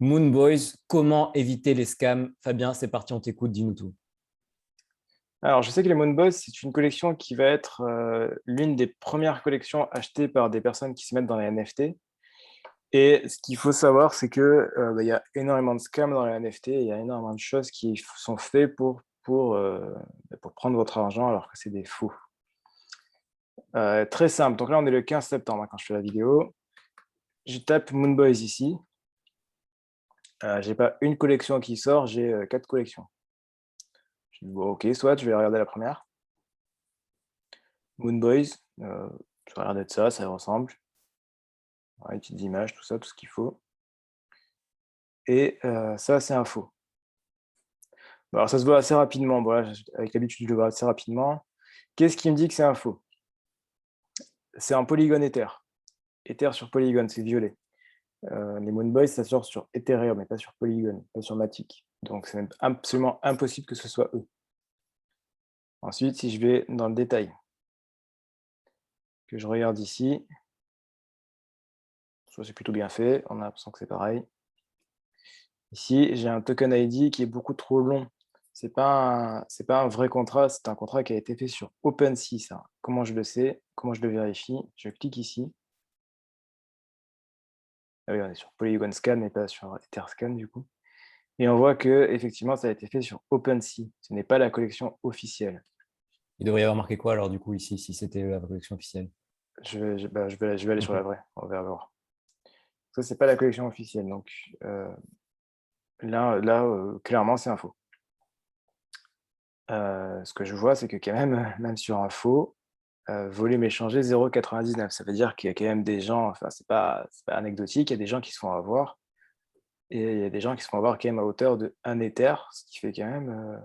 Moon Boys, comment éviter les scams? Fabien, c'est parti, on t'écoute, dis-nous tout. Alors, je sais que les Moonboys, c'est une collection qui va être l'une des premières collections achetées par des personnes qui se mettent dans les NFT. Et ce qu'il faut savoir, c'est que il y a énormément de scams dans les NFT. Il y a énormément de choses qui sont faites pour prendre votre argent alors que c'est des faux. Très simple. Donc là, on est le 15 septembre quand je fais la vidéo. Je tape Moonboys ici. J'ai pas une collection qui sort, j'ai 4 collections. Je dis, bon, ok, soit je vais regarder la première. Moonboys, je vais regarder de ça, ça ressemble. Ouais, les petites images, tout ça, tout ce qu'il faut. Et ça, c'est un faux. Bon, alors ça se voit assez rapidement. Bon, là, avec l'habitude, je le vois assez rapidement. Qu'est-ce qui me dit que c'est un faux? C'est un polygone Ether. Ether sur polygone, c'est violet. Les Moonboys, ça sort sur Ethereum, mais pas sur Polygon, pas sur Matic. Donc c'est même absolument impossible que ce soit eux. Ensuite, si je vais dans le détail, que je regarde ici, ça c'est plutôt bien fait, on a l'impression que c'est pareil. Ici, j'ai un token ID qui est beaucoup trop long. C'est pas un vrai contrat, c'est un contrat qui a été fait sur OpenSea, ça. Comment je le sais? Comment je le vérifie? Je clique ici. Ah oui, on est sur Polygon Scan, mais pas sur Etherscan du coup. Et on voit que effectivement, ça a été fait sur OpenSea. Ce n'est pas la collection officielle. Il devrait y avoir marqué quoi alors du coup ici, si c'était la collection officielle? Je vais aller sur la vraie, on va voir. Ça, c'est pas la collection officielle, donc là, clairement, c'est un faux. Ce que je vois, c'est que quand même, même sur un faux, volume échangé 0,99. Ça veut dire qu'il y a quand même des gens, enfin, c'est pas anecdotique, il y a des gens qui se font avoir. Et il y a des gens qui se font avoir quand même à hauteur de 1 Ether, ce qui fait quand même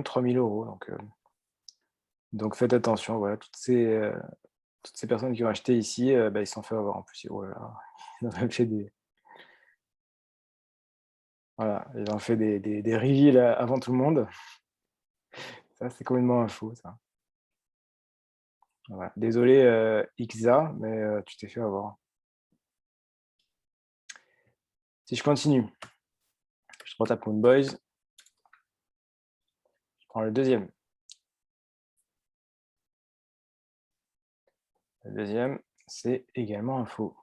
3 000 €. Donc faites attention, voilà, toutes ces personnes qui ont acheté ici, ils se sont fait avoir en plus. Oh là là, ils ont même fait des, voilà, ils ont fait des reveals avant tout le monde. Ça, c'est complètement un faux, ça. Voilà. Désolé, Ixa, mais tu t'es fait avoir. Si je continue, je retape Moonboys, je prends le deuxième. Le deuxième, c'est également un faux.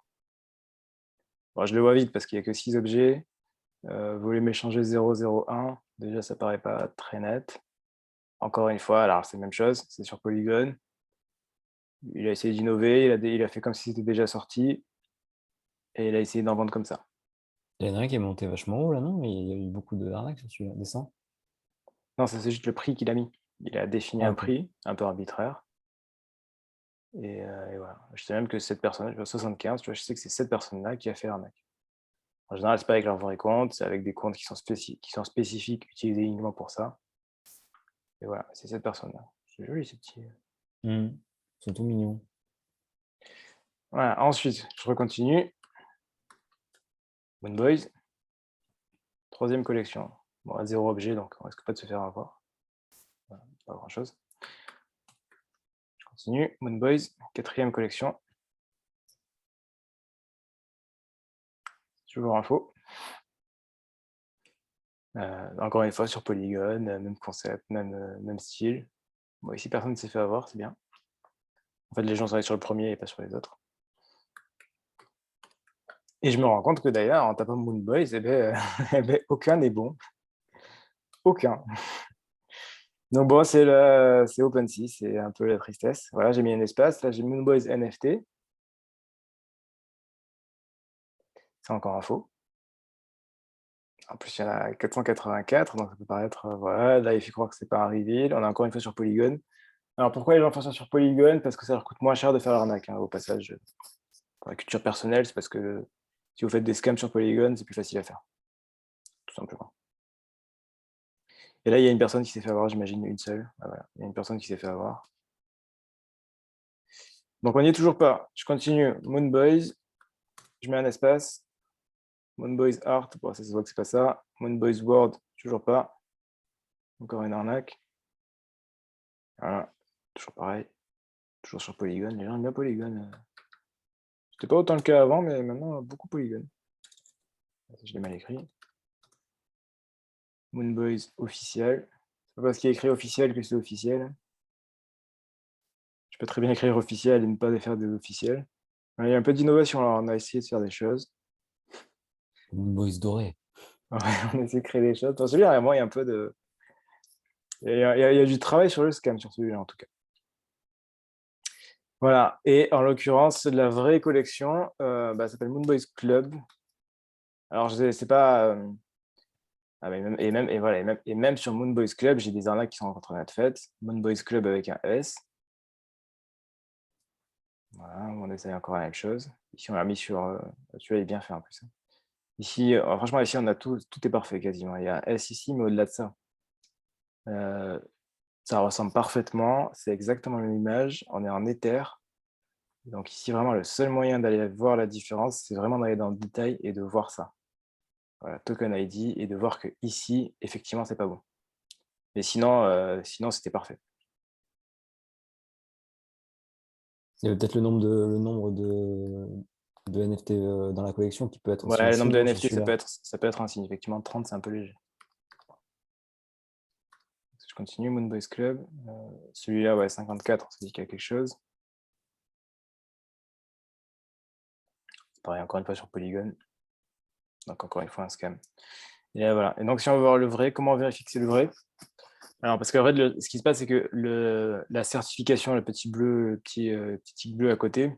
Bon, je le vois vite parce qu'il n'y a que 6 objets. Volume échangé 0,01. Déjà, ça paraît pas très net. Encore une fois, alors c'est la même chose, c'est sur Polygon. Il a essayé d'innover, il a fait comme si c'était déjà sorti et il a essayé d'en vendre comme ça. Il y en a un qui est monté vachement haut là, non? Mais il y a eu beaucoup de arnaques sur celui-là. Descend? Non, ça c'est juste le prix qu'il a mis. Il a défini Ah un ok. prix un peu arbitraire et voilà. Je sais même que cette personne, je vois 75, tu vois, je sais que c'est cette personne-là qui a fait l'arnaque. En général, c'est pas avec leur vrai compte, c'est avec des comptes qui sont spécifiques, utilisés uniquement pour ça. Et voilà, c'est cette personne-là. C'est joli ces petits. Ils sont tout mignons. Voilà, ensuite, je recontinue. Moonboys, troisième collection. Bon, à 0 objet, donc on risque pas de se faire avoir. Voilà, pas grand-chose. Je continue. Moonboys, quatrième collection. Toujours info. Encore une fois sur Polygon, même concept, même style. Bon, ici personne ne s'est fait avoir, c'est bien. En fait, les gens sont allés sur le premier et pas sur les autres. Et je me rends compte que d'ailleurs, en tapant Moonboys, eh ben, aucun n'est bon. Aucun. Donc bon, c'est OpenSea, c'est un peu la tristesse. Voilà, j'ai mis un espace. Là, j'ai Moonboys NFT. C'est encore un faux. En plus, il y en a 484, donc ça peut paraître, voilà, là, il fait croire que c'est pas un reveal. On est encore une fois sur Polygon. Alors pourquoi les gens font ça sur Polygon? Parce que ça leur coûte moins cher de faire l'arnaque, hein, au passage. Pour la culture personnelle, c'est parce que si vous faites des scams sur Polygon, c'est plus facile à faire, tout simplement. Et là, il y a une personne qui s'est fait avoir, j'imagine une seule. Ah, voilà, il y a une personne qui s'est fait avoir. Donc on n'y est toujours pas. Je continue. Moonboys, je mets un espace. Moonboys Art, bon, ça se voit que c'est pas ça. Moonboys World, toujours pas. Encore une arnaque. Voilà, toujours pareil. Toujours sur Polygon. Les gens aiment bien Polygon. C'était pas autant le cas avant, mais maintenant, beaucoup Polygon. Je l'ai mal écrit. Moonboys officiel. C'est pas parce qu'il est écrit officiel que c'est officiel. Je peux très bien écrire officiel et ne pas faire de officiel. Il y a un peu d'innovation là, on a essayé de faire des choses. Moon Boys doré. Ouais, on a essayé de créer des choses. Dans celui-là, il y a un peu de. Il y a du travail sur le scam sur celui-là en tout cas. Voilà, et en l'occurrence, c'est de la vraie collection. Ça s'appelle Moonboys Club. Alors, je sais c'est pas. Et même sur Moonboys Club, j'ai des arnaques qui sont en train d'être faites. Moonboys Club avec un S. Voilà, on essaye encore la même chose. Ici, on l'a mis sur. Celui-là, il est bien fait en plus, hein. Ici, franchement, ici, on a tout est parfait quasiment. Il y a un S ici, mais au-delà de ça, ça ressemble parfaitement. C'est exactement la même image. On est en Ether. Donc ici, vraiment, le seul moyen d'aller voir la différence, c'est vraiment d'aller dans le détail et de voir ça. Voilà, token ID, et de voir que ici, effectivement, c'est pas bon. Mais sinon c'était parfait. Il y avait peut-être le nombre de NFT dans la collection qui peut être aussi Ouais, un le nombre signe, de non, sur NFT, celui-là. ça peut être un signe. Effectivement, 30, c'est un peu léger. Je continue, Moonboys Club. Celui-là, ouais, 54, on se dit qu'il y a quelque chose. Pareil, encore une fois sur Polygon. Donc, encore une fois, un scam. Et là, voilà. Et donc, si on veut voir le vrai, comment on vérifie que c'est le vrai? Alors, parce qu'en fait, ce qui se passe, c'est que la certification, le petit tic bleu à côté,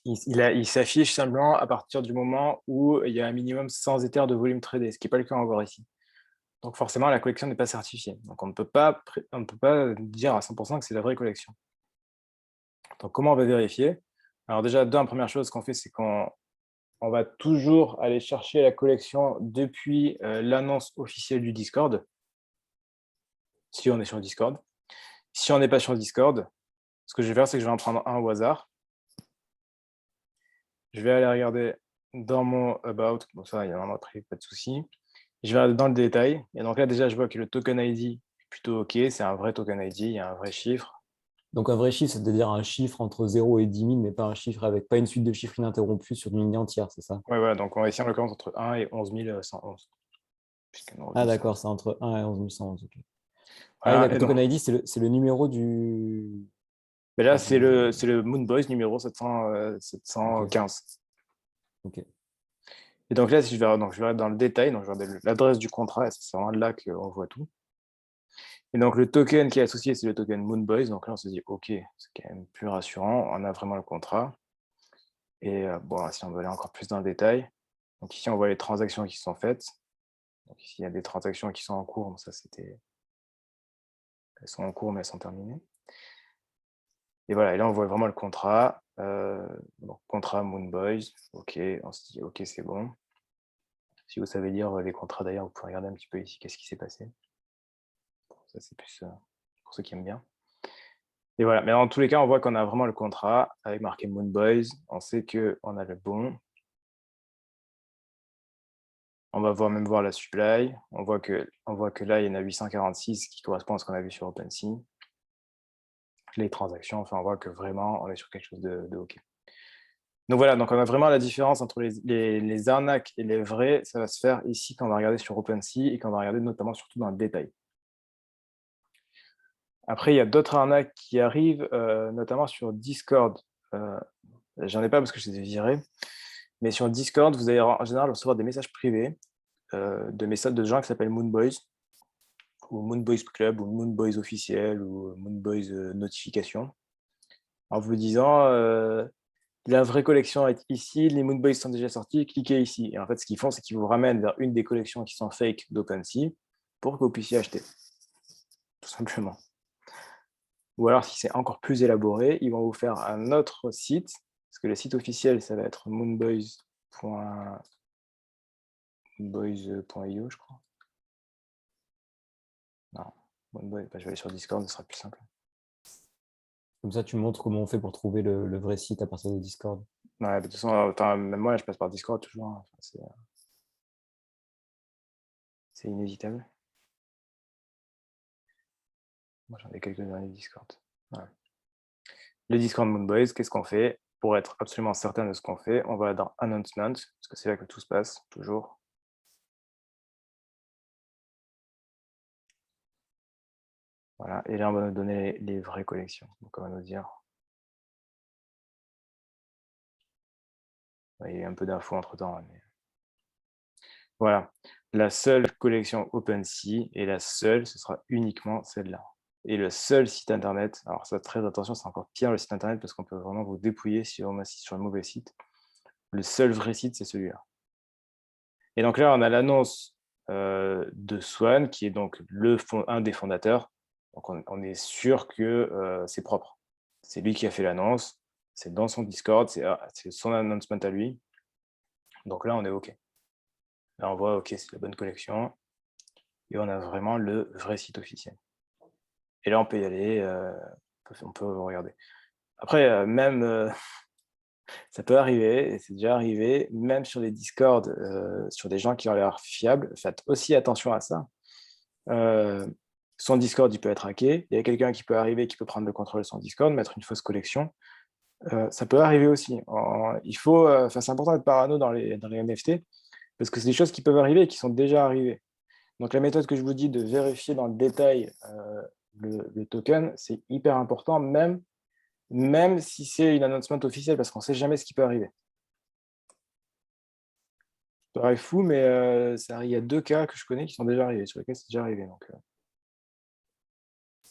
il s'affiche simplement à partir du moment où il y a un minimum 100 Ethers de volume tradé, ce qui n'est pas le cas encore ici. Donc forcément, la collection n'est pas certifiée. Donc on ne peut pas dire à 100% que c'est la vraie collection. Donc comment on va vérifier? Alors déjà, première chose qu'on fait, c'est qu'on va toujours aller chercher la collection depuis l'annonce officielle du Discord, si on est sur Discord. Si on n'est pas sur Discord, ce que je vais faire, c'est que je vais en prendre un au hasard. Je vais aller regarder dans mon About. Bon, ça, il y en a après, pas de souci. Je vais aller dans le détail. Et donc là, déjà, je vois que le token ID est plutôt OK. C'est un vrai token ID, il y a un vrai chiffre. Donc un vrai chiffre, c'est-à-dire un chiffre entre 0 et 10 000, mais pas un chiffre avec pas une suite de chiffres ininterrompus sur une ligne entière, c'est ça? Ouais, donc on va ici en l'occurrence entre 1 et 11 111. Ah d'accord, c'est entre 1 et 11 111. Ok. Ah, et Voilà, d'accord, et donc, token ID, c'est le numéro du. mais là, Ah, c'est le Moonboys numéro Ok, 715. ok. Et donc là, si je vais dans le détail, donc je vais regarder l'adresse du contrat, et c'est vraiment là qu'on voit tout. Et donc le token qui est associé, c'est le token Moonboys. Donc là, on se dit, OK, c'est quand même plus rassurant, on a vraiment le contrat. Et bon, si on veut aller encore plus dans le détail, donc ici, on voit les transactions qui sont faites. Donc ici, il y a des transactions qui sont en cours. Donc ça, elles sont en cours, mais elles sont terminées. Et voilà, et là, on voit vraiment le contrat. Donc, contrat Moonboys. OK, on se dit, OK, c'est bon. Si vous savez lire les contrats, d'ailleurs, vous pouvez regarder un petit peu ici qu'est-ce qui s'est passé. Ça, c'est plus pour ceux qui aiment bien. Et voilà, mais dans tous les cas, on voit qu'on a vraiment le contrat avec marqué Moonboys. On sait qu'on a le bon. On va même voir la supply. On voit que là, il y en a 846 qui correspond à ce qu'on a vu sur OpenSea. Les transactions, enfin, on voit que vraiment, on est sur quelque chose de OK. Donc voilà, donc on a vraiment la différence entre les arnaques et les vrais. Ça va se faire ici quand on va regarder sur OpenSea et quand on va regarder notamment surtout dans le détail. Après, il y a d'autres arnaques qui arrivent, notamment sur Discord. J'en ai pas parce que je les ai virés. Mais sur Discord, vous allez en général recevoir des messages privés de gens qui s'appellent Moonboys ou Moonboys Club ou Moonboys officiel ou Moonboys notification en vous disant la vraie collection est ici, les Moonboys sont déjà sortis, cliquez ici. Et en fait, ce qu'ils font, c'est qu'ils vous ramènent vers une des collections qui sont fake d'OpenSea pour que vous puissiez acheter, tout simplement. Ou alors, si c'est encore plus élaboré, ils vont vous faire un autre site, parce que le site officiel, ça va être moonboys.io, je crois. Non, Moonboys, je vais aller sur Discord, ce sera plus simple. Comme ça, tu montres comment on fait pour trouver le vrai site à partir de Discord. Ouais, de toute façon, même moi, je passe par Discord toujours, hein. Enfin, c'est inévitable. Moi, j'en ai quelques-uns les Discord. Ouais. Le Discord Moonboys, qu'est-ce qu'on fait? pour être absolument certain de ce qu'on fait, on va dans Announcement, parce que c'est là que tout se passe, toujours. Voilà, et là, on va nous donner les vraies collections. Donc, on va nous dire, il y a eu un peu d'infos entre-temps, hein, mais voilà. La seule collection OpenSea, et la seule, ce sera uniquement celle-là. Et le seul site internet, alors ça, très attention, c'est encore pire le site internet, parce qu'on peut vraiment vous dépouiller si on assiste sur le mauvais site. Le seul vrai site, c'est celui-là. Et donc là, on a l'annonce de Swan, qui est donc un des fondateurs. Donc on est sûr que c'est propre. C'est lui qui a fait l'annonce, c'est dans son Discord, c'est son announcement à lui. Donc là, on est OK. Là, on voit, OK, c'est la bonne collection. Et on a vraiment le vrai site officiel. Et là, on peut y aller, on peut regarder. Après, même, ça peut arriver, et c'est déjà arrivé, même sur les Discord, sur des gens qui ont l'air fiables, faites aussi attention à ça. Son Discord, il peut être hacké. Il y a quelqu'un qui peut arriver, qui peut prendre le contrôle de son Discord, mettre une fausse collection. Ça peut arriver aussi. Il faut, c'est important d'être parano dans les NFT, parce que c'est des choses qui peuvent arriver et qui sont déjà arrivées. Donc la méthode que je vous dis de vérifier dans le détail le token, c'est hyper important, même si c'est une announcement officielle, parce qu'on ne sait jamais ce qui peut arriver. Ça paraît fou, mais il y a 2 cas que je connais qui sont déjà arrivés, sur lesquels c'est déjà arrivé. Donc,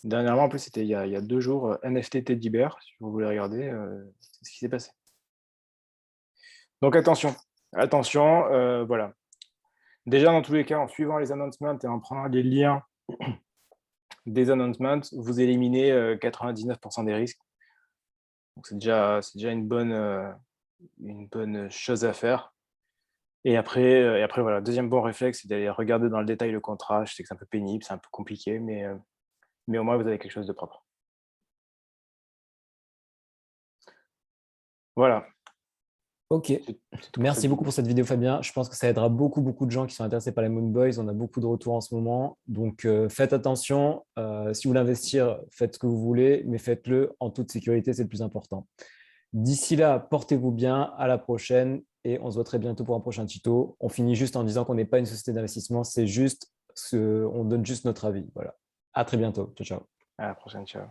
dernièrement, en plus, c'était il y a 2 jours, NFT Teddy Bear, si vous voulez regarder, c'est ce qui s'est passé. Donc attention, voilà. Déjà, dans tous les cas, en suivant les announcements et en prenant les liens des announcements, vous éliminez 99% des risques. Donc c'est déjà une bonne chose à faire. Et après, voilà, deuxième bon réflexe, c'est d'aller regarder dans le détail le contrat. Je sais que c'est un peu pénible, c'est un peu compliqué, mais au moins vous avez quelque chose de propre. Voilà. Ok, C'est tout pour cette merci beaucoup vidéo. pour cette vidéo, Fabien. Je pense que ça aidera beaucoup de gens qui sont intéressés par les Moon Boys. On a beaucoup de retours en ce moment. Donc, faites attention. Si vous voulez investir, faites ce que vous voulez, mais faites-le en toute sécurité, c'est le plus important. D'ici là, portez-vous bien. À la prochaine et on se voit très bientôt pour un prochain tuto. On finit juste en disant qu'on n'est pas une société d'investissement, c'est juste on donne juste notre avis. Voilà. À très bientôt. Ciao, ciao. À la prochaine, ciao.